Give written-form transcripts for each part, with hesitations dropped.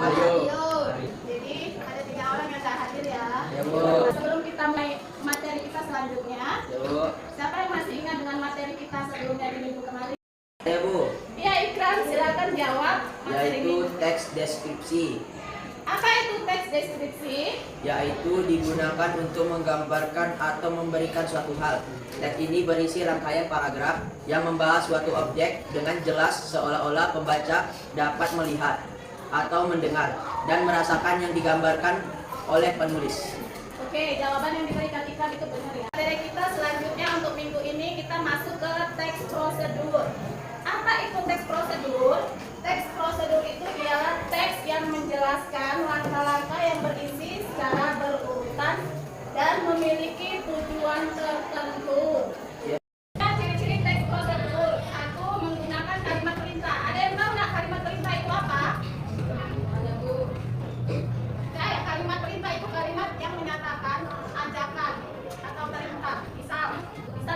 Ayo. Jadi ada 3 orang yang nggak hadir ya. Ya, Bu. Sebelum kita mulai materi kita selanjutnya, Ya, Bu. siapa yang masih ingat dengan materi kita sebelumnya di minggu kemarin? Ya, Bu. Ya, Ikram, silakan jawab materi Yaitu minggu. teks deskripsi. Apa itu teks deskripsi? Yaitu digunakan untuk menggambarkan atau memberikan suatu hal. Teks ini berisi rangkaian paragraf yang membahas suatu objek dengan jelas seolah-olah pembaca dapat melihat atau mendengar dan merasakan yang digambarkan oleh penulis. Oke, jawaban yang diberikan Ikram itu benar ya. Materi kita selanjutnya untuk minggu ini kita masuk ke teks prosedur. Apa itu teks prosedur? Teks prosedur itu ialah teks yang menjelaskan langkah-langkah yang berisi secara berurutan dan memiliki tujuan tertentu. Nah, ciri-ciri teks prosedur. Aku menggunakan kalimat perintah. Ada yang tahu nggak kalimat perintah itu apa? Kayak kalimat perintah itu kalimat yang menyatakan ajakan atau perintah. Misal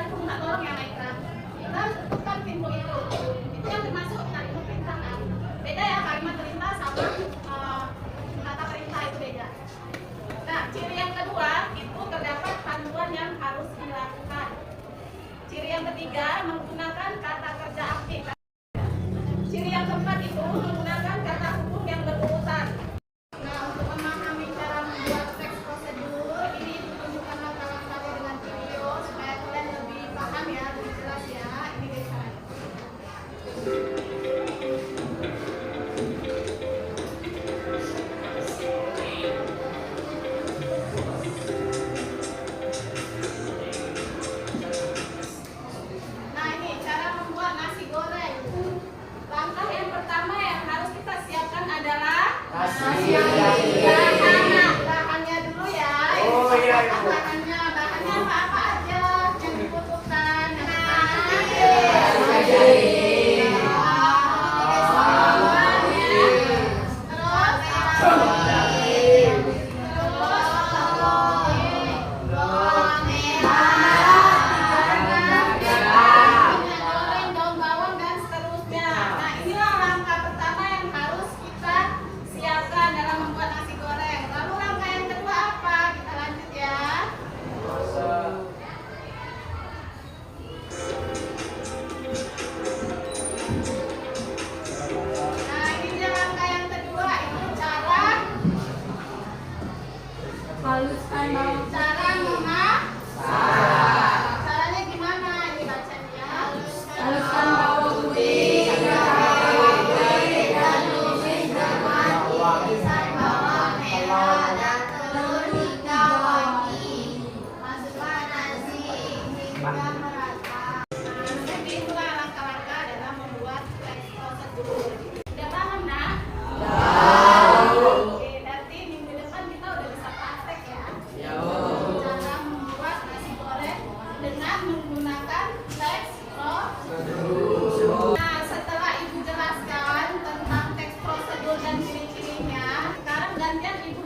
itu minta tolong ya Ikram. Kita tentukan pintu itu. Itu yang termasuk kalimat perintah kan? Beda ya kalimat perintah sama kata perintah itu beda. Nah, ciri yang kedua itu terdapat panduan yang harus dilakukan. Ciri yang ketiga menggunakan kata kerja aktif. Ciri yang keempat itu menggunakan kata hubung yang berurutan. Nah, untuk memahami cara membuat teks prosedur ini tunjukkan langkah-langkahnya dengan video supaya kalian lebih paham ya, lebih jelas ya. Ini guys. Nah, ini cara membuat nasi goreng. Langkah yang pertama yang harus kita siapkan adalah Nasi. bahannya dulu ya. Oh, iya, iya. Bahannya apa aja yang dibutuhkan. Goreng, daun bawang dan seterusnya. Nah, inilah langkah pertama yang harus kita siapkan dalam membuat nasi goreng. Lalu langkah yang kedua apa? Kita lanjut ya. Nah, ini dia langkah yang kedua, itu cara Haluskan bawang cara memasak. Caranya gimana? Ini bacanya. haluskan bawang putih, Bawang merah dan telur hingga wangi. Masukkan nasi hingga merata. Jadi itulah langkah-langkah dalam membuat teks prosedur. Udah paham nak? Oke, nanti minggu depan kita udah bisa praktek ya. Ya, Bu. Cara membuat nasi goreng dengan menggunakan teks prosedur. Nah, setelah Ibu jelaskan tentang teks prosedur dan ciri-cirinya, sekarang gantian Ibu